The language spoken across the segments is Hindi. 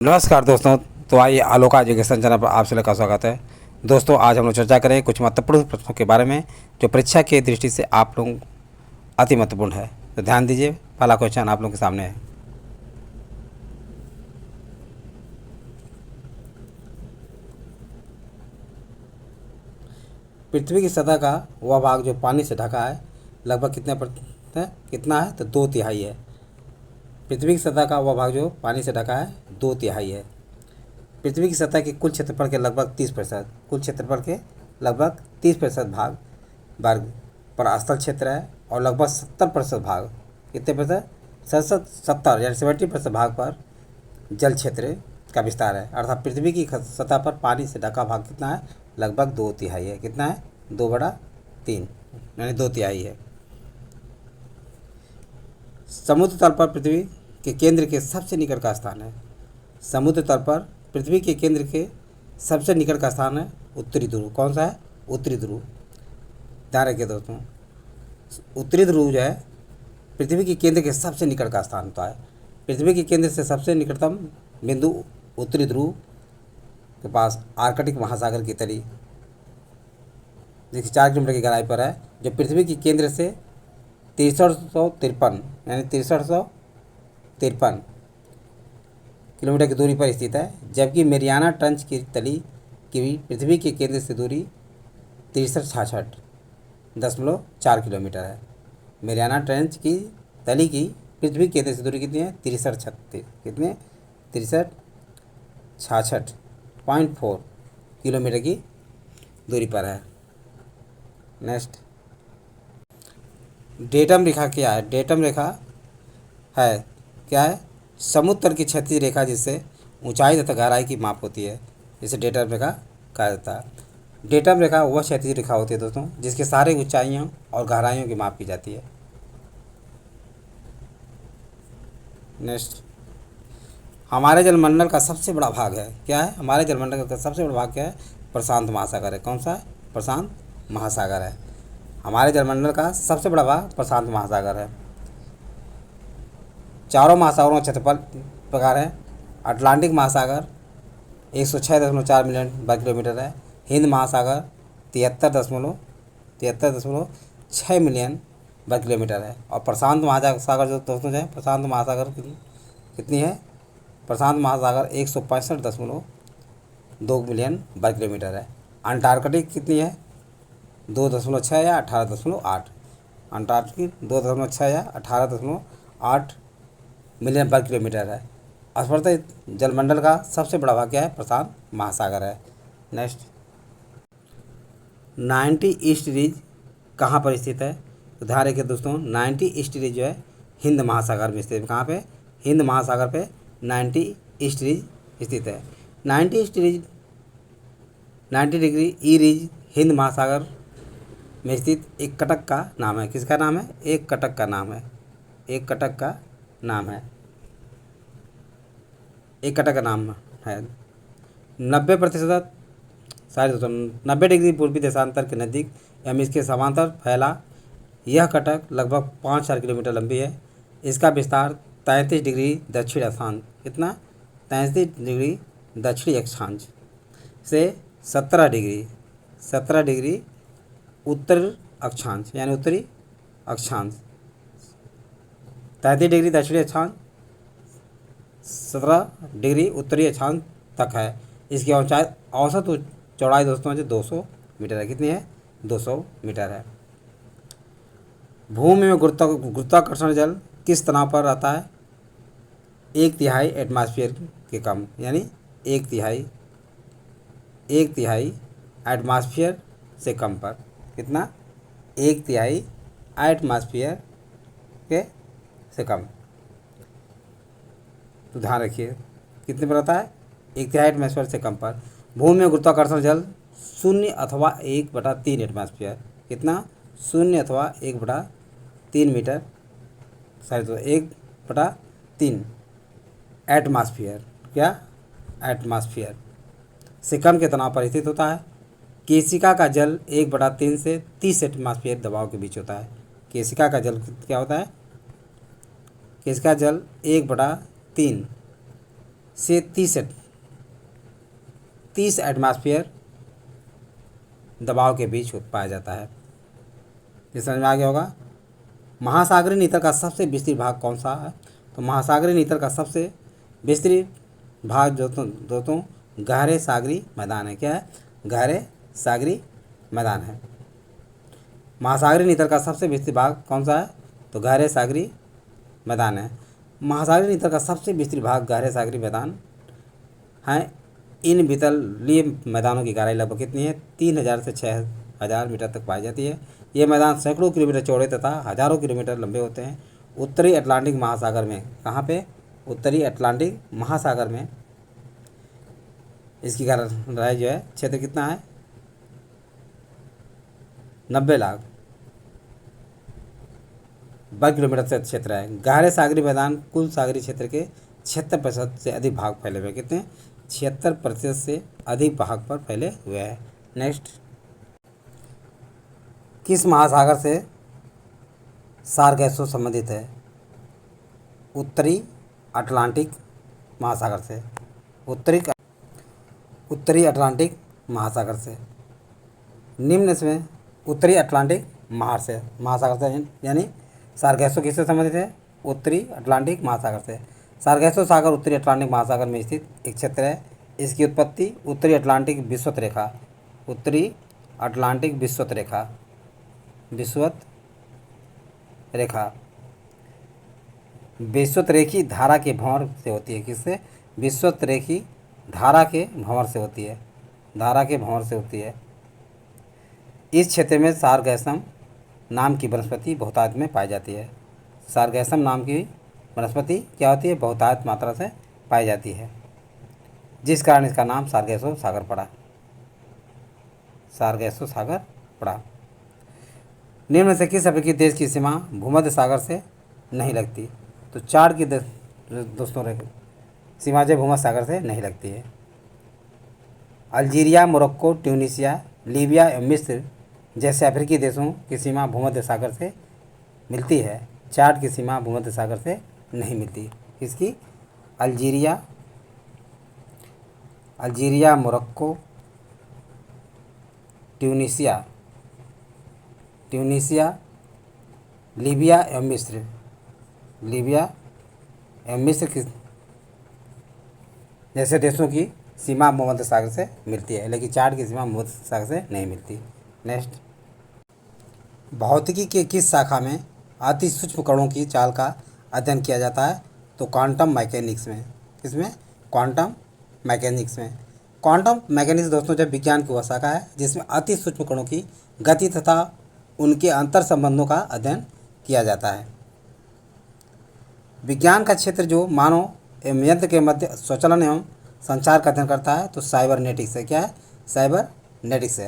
नमस्कार दोस्तों। तो आइए आलोका एजुकेशन चैनल पर आप सभी का स्वागत है। दोस्तों आज हम लोग चर्चा करें कुछ महत्वपूर्ण प्रश्नों के बारे में जो परीक्षा की दृष्टि से आप लोगों अति महत्वपूर्ण है। तो ध्यान दीजिए, पहला क्वेश्चन आप लोगों के सामने है। पृथ्वी की सतह का वह भाग जो पानी से ढका है लगभग कितना है? तो 2/3 है। पृथ्वी की सतह का वह भाग जो पानी से ढका है 2/3 है। पृथ्वी की सतह के कुल क्षेत्रफल के लगभग 30% भाग वर्ग पर स्थल क्षेत्र है और लगभग 70% भाग, कितने प्रतिशत? 70 यानी 70% भाग पर जल क्षेत्र का विस्तार है। अर्थात पृथ्वी की सतह पर पानी से ढका भाग कितना है? लगभग 2/3 है। कितना है? 2/3 यानी 2/3 है। समुद्र तल पर पृथ्वी के केंद्र के सबसे निकट का स्थान है। समुद्र तल पर पृथ्वी के केंद्र के सबसे निकट का स्थान है उत्तरी ध्रुव। कौन सा है? उत्तरी ध्रुव। ध्यान रखिए दोस्तों, उत्तरी ध्रुव जो है पृथ्वी के केंद्र के सबसे निकट का स्थान होता है। पृथ्वी के केंद्र से सबसे निकटतम बिंदु उत्तरी ध्रुव के पास आर्कटिक महासागर की तली, जिसकी 4 किलोमीटर की गहराई पर है, जो पृथ्वी के केंद्र से 6353 यानी 6353 किलोमीटर की दूरी पर स्थित है। जबकि मेरियाना ट्रंच की तली की पृथ्वी के केंद्र से दूरी 6366.4 किलोमीटर है। मेरियाना ट्रंच की तली की पृथ्वी के केंद्र से दूरी कितनी है? 6366.4 किलोमीटर की दूरी पर है। नेक्स्ट, डेटम रेखा क्या है? डेटम रेखा है क्या है? समुद्र तल की क्षैतिज रेखा जिससे ऊंचाई तथा गहराई की माप होती है, जिसे डेटम रेखा कहा जाता है। डेटम रेखा वह क्षैतिज रेखा होती है दोस्तों जिसके सारे ऊंचाइयों और गहराइयों की माप की जाती है। नेक्स्ट, हमारे जलमंडल का सबसे बड़ा भाग है क्या है? हमारे जलमंडल का सबसे बड़ा भाग क्या है? प्रशांत महासागर है। कौन सा है? प्रशांत महासागर है। हमारे जलमंडल का सबसे बड़ा भाग प्रशांत महासागर है। चारों महासागरों का क्षेत्रफल प्रकार है। अटलांटिक महासागर 106.4 मिलियन वर्ग किलोमीटर है। हिंद महासागर 73.6 मिलियन वर्ग किलोमीटर है। और प्रशांत महासागर जो दोस्तों जो है, प्रशांत महासागर कितनी है? प्रशांत महासागर 165.2 मिलियन वर्ग किलोमीटर है। अंटार्कटिक कितनी है? 2.6 या 18.8। अंटार्कटिक 2.6 या 18.8 मिलियन वर्ग किलोमीटर है। स्पर्शित जलमंडल का सबसे बड़ा भाग क्या है? प्रशांत महासागर है। नेक्स्ट, 90 ईस्ट रीज कहाँ पर स्थित है? तो ध्यान रखिए दोस्तों, 90 ईस्ट रीज जो है हिंद महासागर में स्थित है। कहाँ पे? हिंद महासागर पे 90 ईस्ट रीज स्थित है। 90 ईस्ट रीज 90 डिग्री ई रीज हिंद महासागर में स्थित एक कटक का नाम है। किसका नाम है? एक कटक का नाम है। एक कटक का नाम है। एक कटक का नाम है। 90% 90 डिग्री पूर्वी देशांतर के नज़दीक एवं इसके समांतर फैला यह कटक लगभग 5,000 किलोमीटर लंबी है। इसका विस्तार 33 डिग्री दक्षिण अक्षांश, कितना? 33 डिग्री दक्षिणी अक्षांश से 17 डिग्री उत्तर अक्षांश यानी उत्तरी अक्षांश, 33 डिग्री दक्षिणी अक्षांश 17 डिग्री उत्तरी अक्षांश तक है। इसकी ऊंचाई औसत चौड़ाई दोस्तों जो 200 मीटर है। कितनी है? 200 मीटर है। भूमि में गुरुत्वाकर्षण जल किस तनाव पर रहता है? 1/3 एटमॉस्फेयर के कम, यानी 1/3 एटमॉस्फेयर से कम पर। कितना? 1/3 एटमॉस्फेयर के से कम। तो ध्यान रखिए कितने पर रहता है? 1/3 एटमॉस्फेयर से कम पर। भूमि में गुरुत्वाकर्षण जल 0 अथवा 1/3 एटमॉस्फेयर। कितना? 0 अथवा 1/3 मीटर, सॉरी तो 1/3 एटमॉस्फेयर, क्या? एटमॉस्फेयर से कम के तनाव पर स्थित होता है। केशिका का जल 1/3 से 30 एटमॉस्फेयर दबाव के बीच होता है। केशिका का जल क्या होता है? केशिका जल 1/3 से 30 एटमॉस्फेयर दबाव के बीच पाया जाता है। ये समझ में आ गया होगा। महासागरीय नितर का सबसे विस्तृत भाग कौन सा है? तो महासागरीय नितर का सबसे विस्तृत भाग दोस्तों गहरे सागरी मैदान है। क्या है? गहरे सागरी मैदान है। महासागरीय नितर का सबसे विस्तृत भाग कौन सा है? तो गहरे सागरी मैदान है। महासागरीय नितर का सबसे विस्तृत भाग गहरे सागरी मैदान है। इन वितलीय मैदानों की गहराई लगभग कितनी है? 3000 से 6000 मीटर तक पाई जाती है। ये मैदान सैकड़ों किलोमीटर चौड़े तथा हजारों किलोमीटर लंबे होते हैं। उत्तरी अटलांटिक महासागर में, कहाँ पे? उत्तरी अटलांटिक महासागर में इसकी गहराई जो है, क्षेत्र कितना है? 90 लाख वर्ग किलोमीटर से क्षेत्र है। गहरे सागरी मैदान कुल सागरी क्षेत्र के 76% से अधिक भाग फैले हुए। कितने? 76% से अधिक भाग पर फैले हुए हैं। नेक्स्ट, किस महासागर से सारगैसो संबंधित है? उत्तरी अटलांटिक महासागर से। उत्तरी अटलांटिक महासागर से। निम्न में उत्तरी अटलांटिक महासागर से यानी सारगैसो किससे संबंधित है? उत्तरी अटलांटिक महासागर से। सारगैसो सागर उत्तरी अटलांटिक महासागर में स्थित एक क्षेत्र है। इसकी उत्पत्ति उत्तरी अटलांटिक विषुवत रेखा, उत्तरी अटलांटिक विषुवत रेखा विषुवतरेखी धारा के भंवर से होती है। किससे? विषुवतरेखी धारा के भंवर से होती है। इस क्षेत्र में सारगैसम नाम की वनस्पति बहुतायत में पाई जाती है। सारगैसम नाम की वनस्पति क्या होती है? बहुतायत मात्रा से पाई जाती है, जिस कारण इसका नाम सारगैसो सागर पड़ा। निम्न में से किस अफ्रीकी देश की सीमा भूमध्य सागर से नहीं लगती? तो चार की दोस्तों सीमा जो भूमध्य सागर से नहीं लगती है। अल्जीरिया, मोरक्को, ट्यूनीशिया, लीबिया एवं मिस्र जैसे अफ्रीकी देशों की सीमा भूमध्य सागर से मिलती है। चार की सीमा भूमध्य सागर से नहीं मिलती। इसकी अल्जीरिया, मोरक्को, ट्यूनीशिया, लीबिया एवं मिस्र की जैसे देशों की सीमा भूमध्य सागर से मिलती है, लेकिन चार की सीमा भूमध्य सागर से नहीं मिलती। नेक्स्ट, भौतिकी के किस शाखा में अति सूक्ष्म कणों की चाल का अध्ययन किया जाता है? तो क्वांटम मैकेनिक्स में। किसमें? क्वांटम मैकेनिक्स में। क्वांटम मैकेनिक्स दोस्तों जब विज्ञान की वह शाखा है जिसमें अति सूक्ष्म कणों की गति तथा उनके अंतर संबंधों का अध्ययन किया जाता है। विज्ञान का क्षेत्र जो मानव एवं यंत्र के मध्य स्वचालन एवं संचार का अध्ययन करता है तो साइबरनेटिक्स है। क्या है? साइबरनेटिक्स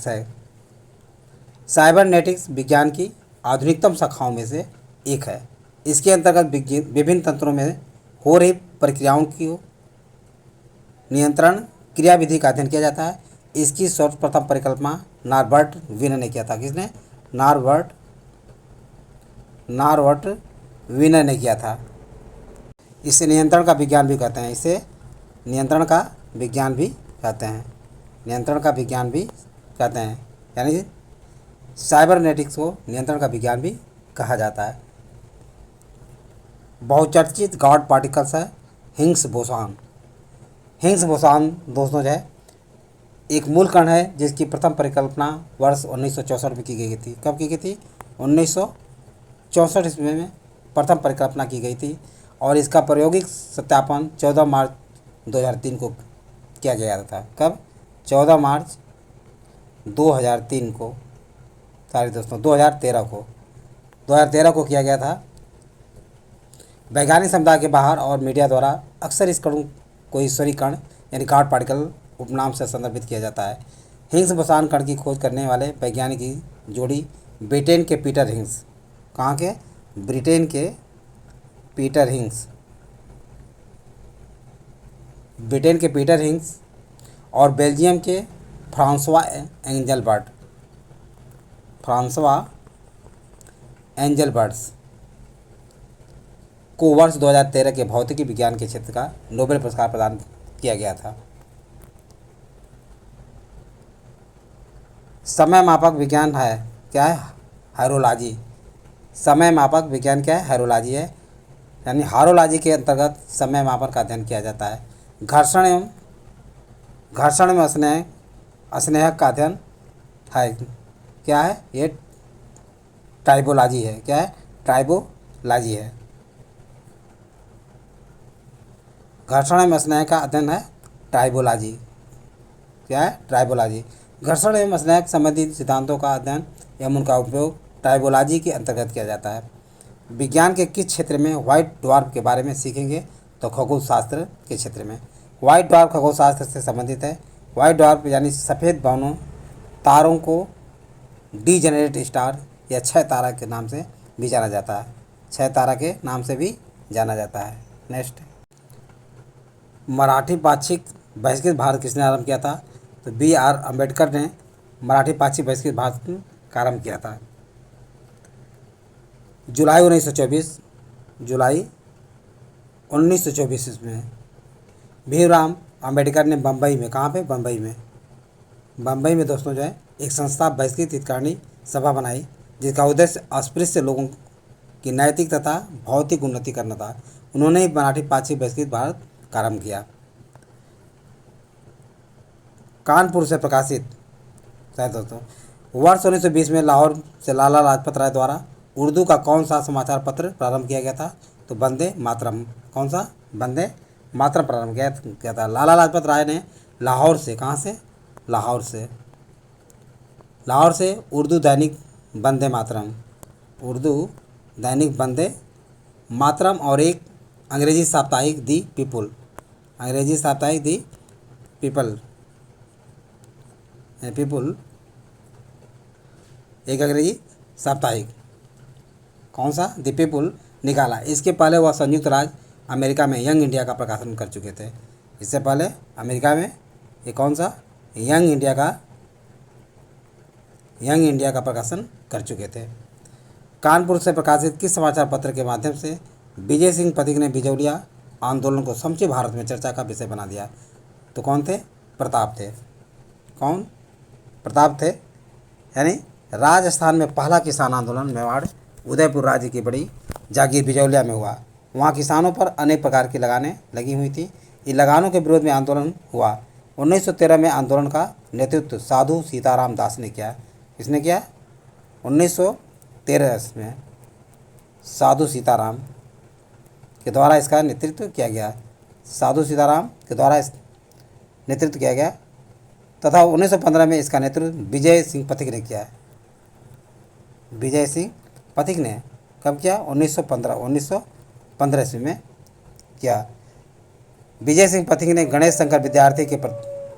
है। साइबरनेटिक्स विज्ञान की आधुनिकतम शाखाओं में से एक है। इसके अंतर्गत विभिन्न तंत्रों में हो रही प्रक्रियाओं की नियंत्रण क्रियाविधि का अध्ययन किया जाता है। इसकी सर्वप्रथम परिकल्पना नॉर्बर्ट वीनर ने किया था। किसने? नॉर्बर्ट वीनर ने किया था। इसे नियंत्रण का विज्ञान भी कहते हैं। यानी साइबरनेटिक्स को नियंत्रण का विज्ञान भी कहा जाता है। बहुचर्चित गॉड पार्टिकल्स है हिग्स बोसॉन दोस्तों जो है एक मूल कण है जिसकी प्रथम परिकल्पना वर्ष 1964 में की गई थी। कब की गई थी? 1964 ईस्वी में प्रथम परिकल्पना की गई थी और इसका प्रायोगिक सत्यापन 14 मार्च 2003 को किया गया था। कब? 14 मार्च 2003 को, 2013 को किया गया था। वैज्ञानिक समुदाय के बाहर और मीडिया द्वारा अक्सर इस कण को ईश्वरीय कण यानी गॉड पार्टिकल उपनाम से संदर्भित किया जाता है। हिग्स बोसॉन कण की खोज करने वाले वैज्ञानिक की जोड़ी ब्रिटेन के पीटर हिग्स, कहाँ के? ब्रिटेन के पीटर हिग्स और बेल्जियम के फ्रांसवा एंजलबर्ट्स को वर्ष 2013 के भौतिकी विज्ञान के क्षेत्र का नोबेल पुरस्कार प्रदान किया गया था? समय मापक विज्ञान है क्या है? हायरोलॉजी। समय मापक विज्ञान क्या है? हायरोलॉजी है, यानी हायरोलॉजी के अंतर्गत समय मापन का अध्ययन किया जाता है। घर्षण में स्नेहक का अध्ययन है क्या है? ये ट्राइबोलॉजी है। क्या है? ट्राइबोलॉजी है। घर्षण में स्नेह का अध्ययन है ट्राइबोलॉजी। क्या है? ट्राइबोलॉजी। घर्षण एवं स्नेह संबंधित सिद्धांतों का अध्ययन एवं उनका उपयोग ट्राइबोलॉजी के अंतर्गत किया जाता है। विज्ञान के किस क्षेत्र में व्हाइट ड्वार्फ के बारे में सीखेंगे? तो खगोल शास्त्र के क्षेत्र में। व्हाइट ड्वार्फ खगोल शास्त्र से संबंधित है। व्हाइट ड्वार्फ यानी सफ़ेद भवनों तारों को डीजेनरेट स्टार या छह तारा के नाम से भी जाना जाता है। छह तारा के नाम से भी जाना जाता है। नेक्स्ट, मराठी पाक्षिक बहिष्कृत भारत किसने आरंभ किया था? तो BR अम्बेडकर ने मराठी पाक्षिक बहिष्कृत भारत का आरंभ किया था। जुलाई 1924 इसमें भीमराव अम्बेडकर ने बम्बई में, कहाँ पे? बम्बई में दोस्तों जो है एक संस्था बहिष्कृत हितकारिणी सभा बनाई, जिसका उद्देश्य अस्पृश्य लोगों की नैतिक तथा भौतिक उन्नति करना था। उन्होंने ही मराठी पाक्षिक बहिष्कृत भारत का आरंभ किया। कानपुर से प्रकाशित शायद दोस्तों वर्ष 1920 में लाहौर से लाला लाजपत राय द्वारा उर्दू का कौन सा समाचार पत्र प्रारंभ किया गया था? तो वंदे मातरम। कौन सा? वंदे मातरम प्रारंभ किया था। लाला लाजपत राय ने लाहौर से, कहाँ से? लाहौर से उर्दू दैनिक वंदे मातरम और एक अंग्रेजी साप्ताहिक दी पीपल, एक अंग्रेजी साप्ताहिक, कौन सा? दी पीपल निकाला। इसके पहले वह संयुक्त राज्य अमेरिका में यंग इंडिया का प्रकाशन कर चुके थे। इससे पहले अमेरिका में ये कौन सा? यंग इंडिया का प्रकाशन कर चुके थे। कानपुर से प्रकाशित किस समाचार पत्र के माध्यम से विजय सिंह पथिक ने बिजौलिया आंदोलन को समूचे भारत में चर्चा का विषय बना दिया? तो कौन थे? प्रताप थे। कौन? प्रताप थे। यानी राजस्थान में पहला किसान आंदोलन मेवाड़ उदयपुर राज्य की बड़ी जागीर बिजौलिया में हुआ। वहाँ किसानों पर अनेक प्रकार की लगानें लगी हुई थी। इन लगानों के विरोध में आंदोलन हुआ। 1913 में आंदोलन का नेतृत्व साधु सीताराम दास ने किया। किसने किया? 1913 में साधु सीताराम के द्वारा इसका नेतृत्व किया गया। साधु सीताराम के द्वारा नेतृत्व किया गया तथा 1915 में इसका नेतृत्व विजय सिंह पथिक ने किया। विजय सिंह पथिक ने कब किया? 1915 ईस्वी में किया। विजय सिंह पथिक ने गणेश शंकर विद्यार्थी के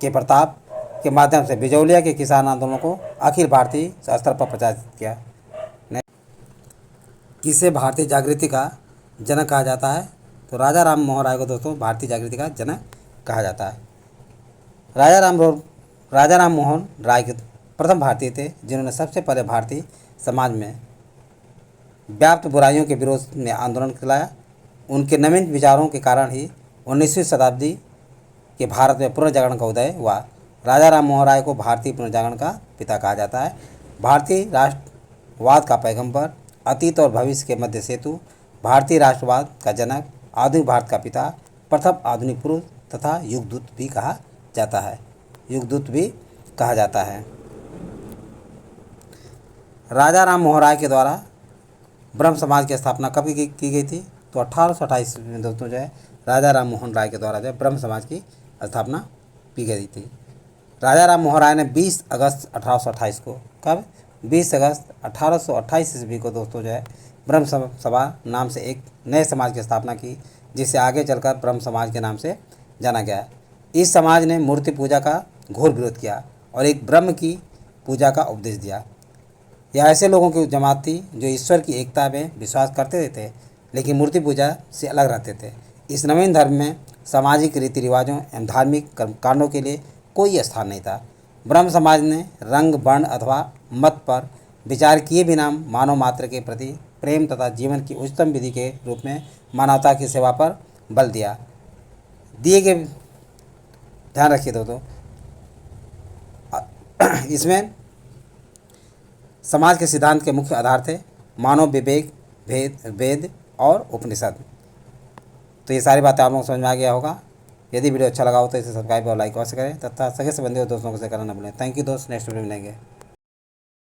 प्रताप के माध्यम से बिजौलिया के किसान आंदोलन को अखिल भारतीय स्तर पर प्रचारित किया। किसे भारतीय जागृति का जनक कहा जाता है? तो राजा राम मोहन राय को दोस्तों भारतीय जागृति का जनक कहा जाता है। राजा राम मोहन राय के प्रथम भारतीय थे जिन्होंने सबसे पहले भारतीय समाज में व्याप्त बुराइयों के विरोध में आंदोलन चलाया। उनके नवीन विचारों के कारण ही 19वीं शताब्दी के भारत में पुनर्जागरण का उदय हुआ। राजा राम मोहन राय को भारतीय पुनर्जागरण का पिता कहा जाता है। भारतीय राष्ट्रवाद का पैगंबर, अतीत और भविष्य के मध्य सेतु, भारतीय राष्ट्रवाद का जनक, आधुनिक भारत का पिता, प्रथम आधुनिक पुरुष तथा युगदूत भी कहा जाता है। राजा राम मोहन राय के द्वारा ब्रह्म समाज की स्थापना कब की गई थी? तो 1828 में दोस्तों जो है राजा राम मोहन राय के द्वारा जो है ब्रह्म समाज की स्थापना की गई थी। राजा राम मोहन राय ने 20 अगस्त 1828 को, कब? 20 अगस्त 1828 ईस्वी को दोस्तों जो है ब्रह्म सभा नाम से एक नए समाज की स्थापना की, जिसे आगे चलकर ब्रह्म समाज के नाम से जाना गया। इस समाज ने मूर्ति पूजा का घोर विरोध किया और एक ब्रह्म की पूजा का उपदेश दिया। यह ऐसे लोगों की जमात थी जो ईश्वर की एकता में विश्वास करते थे लेकिन मूर्ति पूजा से अलग रहते थे। इस नवीन धर्म में सामाजिक रीति रिवाजों एवं धार्मिक कर्मकांडों के लिए कोई स्थान नहीं था। ब्रह्म समाज ने रंग, वर्ण अथवा मत पर विचार किए बिना मानव मात्र के प्रति प्रेम तथा जीवन की उच्चतम विधि के रूप में मानवता की सेवा पर बल दिया। दिए गए, ध्यान रखिए दोस्तों, इसमें समाज के सिद्धांत के मुख्य आधार थे मानव विवेक, भेद, वेद और उपनिषद। तो ये सारी बातें आप लोगों को समझ में आ गया होगा। यदि वीडियो अच्छा लगा हो तो इसे सब्सक्राइब और लाइक अवश्य करें तथा सगे संबंधी और दोस्तों को शेयर करना ना भूलें। थैंक यू दोस्त, नेक्स्ट वीडियो में मिलेंगे।